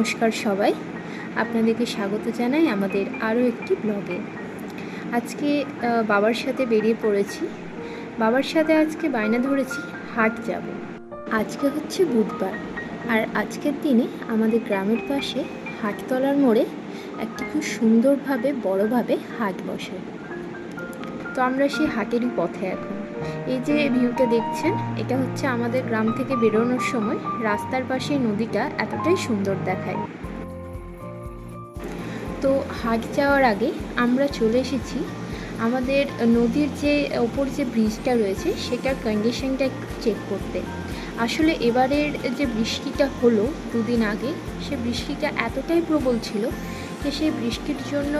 নমস্কার সবাই, আপনাদেরকে স্বাগত জানাই আমাদের আরও একটি ব্লগে। আজকে বাবার সাথে বেরিয়ে পড়েছি। বাবার সাথে আজকে বায়না ধরেছি হাট যাব। আজকে হচ্ছে বুধবার, আর আজকের দিনে আমাদের গ্রামের পাশে হাটতলার মোড়ে একটি খুব সুন্দরভাবে বড়োভাবে হাট বসে। তো আমরা সেই হাটেরই পথে এখন। এই যে ভিউটা দেখছেন, এটা হচ্ছে আমাদের গ্রাম থেকে বেরোনোর সময় রাস্তার পাশে নদীটা এতটাই সুন্দর দেখায়। তো হাট যাওয়ার আগে আমরা চলে এসেছি আমাদের নদীর যে ওপর যে ব্রিজটা রয়েছে সেটার কন্ডিশনটা একটু চেক করতে। আসলে এবারের যে বৃষ্টিটা হলো দুদিন আগে, সে বৃষ্টিটা এতটাই প্রবল ছিল যে সেই বৃষ্টির জন্য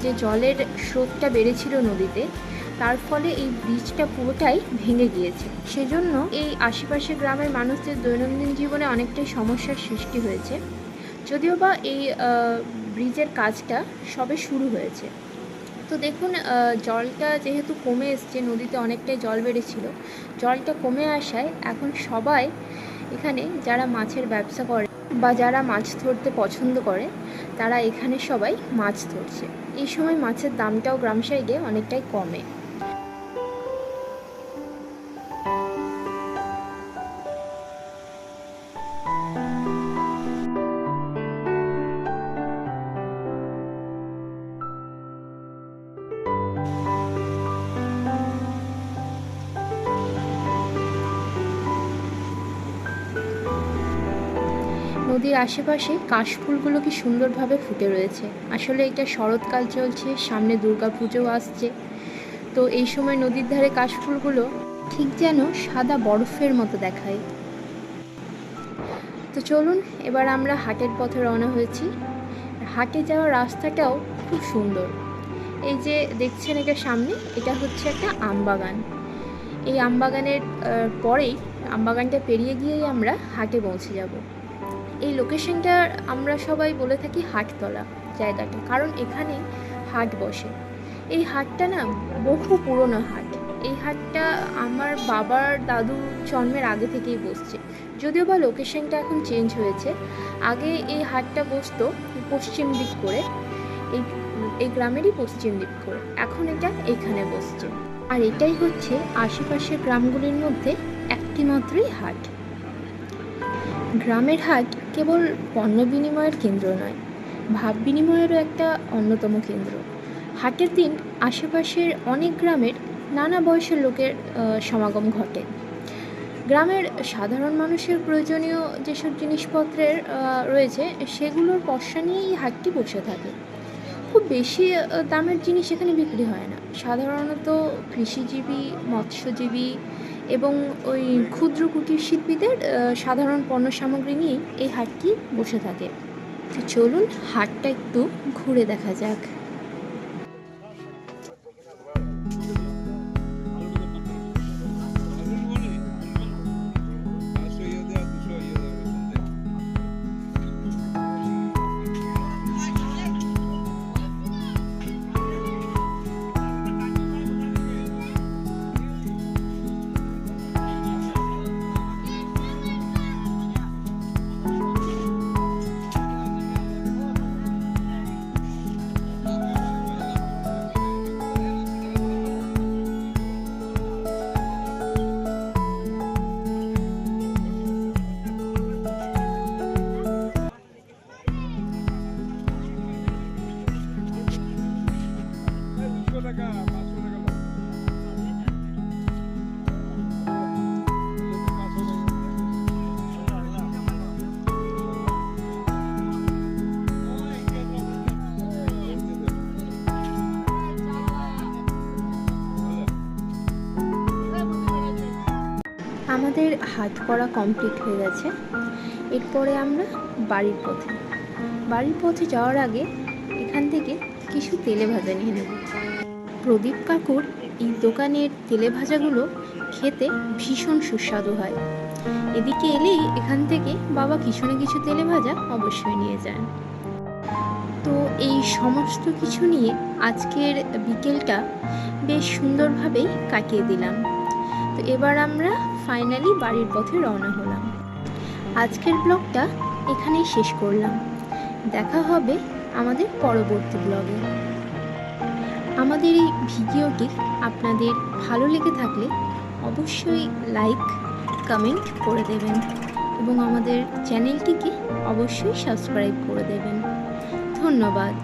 যে জলের স্রোতটা বেড়েছিল নদীতে, তার ফলে এই ব্রিজটা পুরোটাই ভেঙে গিয়েছে। সেজন্য এই আশেপাশে গ্রামের মানুষদের দৈনন্দিন জীবনে অনেকটাই সমস্যার সৃষ্টি হয়েছে। যদিও বা এই ব্রিজের কাজটা সবে শুরু হয়েছে। তো দেখুন, জলটা যেহেতু কমে এসছে, নদীতে অনেকটাই জল বেড়েছিল, জলটা কমে আসায় এখন সবাই এখানে যারা মাছের ব্যবসা করে বা যারা মাছ ধরতে পছন্দ করে তারা এখানে সবাই মাছ ধরছে। এই সময় মাছের দামটাও গ্রাম সাইডে অনেকটাই কমে। নদীর আশেপাশে কাশফুলগুলো কি সুন্দরভাবে ফুটে রয়েছে। আসলে এটা শরৎকাল চলছে, সামনে দুর্গাপুজো আসছে, তো এই সময় নদীর ধারে কাশফুলগুলো ঠিক যেন সাদা বরফের মতো দেখায়। তো চলুন, এবার আমরা হাটের পথে রওনা হয়েছি। হাটে যাওয়ার রাস্তাটাও খুব সুন্দর। এই যে দেখছেন এটা সামনে, এটা হচ্ছে একটা আমবাগান। এই আমবাগানের পরেই, আমবাগানটা পেরিয়ে গিয়েই আমরা হাটে পৌঁছে যাব। এই লোকেশনটা আমরা সবাই বলে থাকি হাটতলা জায়গাটা, কারণ এখানে হাট বসে। এই হাটটা না বহু পুরনো হাট। এই হাটটা আমার বাবার দাদু জন্মের আগে থেকেই বসছে, যদিও বা লোকেশনটা এখন চেঞ্জ হয়েছে। আগে এই হাটটা বসতো পশ্চিম দিক করে, এই গ্রামেরই পশ্চিম দিক করে, এখন এটা এখানে বসছে। আর এটাই হচ্ছে আশেপাশের গ্রামগুলির মধ্যে একটি মাত্রই হাট। গ্রামের হাট কেবল পণ্য বিনিময়ের কেন্দ্র নয়, ভাব বিনিময়েরও একটা অন্যতম কেন্দ্র। হাটের দিন আশেপাশের অনেক গ্রামের নানা বয়সের লোকের সমাগম ঘটে। গ্রামের সাধারণ মানুষের প্রয়োজনীয় যেসব জিনিসপত্রের রয়েছে সেগুলোর পসরা নিয়েই এই হাটটি বসে থাকে। খুব বেশি দামের জিনিস এখানে বিক্রি হয় না। সাধারণত কৃষিজীবী, মৎস্যজীবী এবং ওই ক্ষুদ্র কুটির শিল্পীদের সাধারণ পণ্য সামগ্রী নিয়েই এই হাটটি বসে থাকে। তো চলুন হাটটা একটু ঘুরে দেখা যাক। আমাদের হাট করা কমপ্লিট হয়ে গেছে। এরপরে আমরা বাড়ির পথে যাওয়ার আগে এখান থেকে কিছু তেলে ভাজা নিয়ে নেব। প্রদীপ কাকুর এই দোকানের তেলে ভাজাগুলো খেতে ভীষণ সুস্বাদু হয়। এদিকে এলেই এখান থেকে বাবা কিছু না কিছু তেলে ভাজা অবশ্যই নিয়ে যান। তো এই সমস্ত কিছু নিয়ে আজকের বিকেলটা বেশ সুন্দরভাবেই কাটিয়ে দিলাম। তো এবার আমরা ফাইনালি বাড়ির পথে রওনা হলাম। আজকের ব্লগটা এখানেই শেষ করলাম। দেখা হবে আমাদের পরবর্তী ব্লগে। আমাদের এই ভিডিওটি আপনাদের ভালো লেগে থাকলে অবশ্যই লাইক কমেন্ট করে দেবেন এবং আমাদের চ্যানেলটিকে অবশ্যই সাবস্ক্রাইব করে দেবেন। ধন্যবাদ।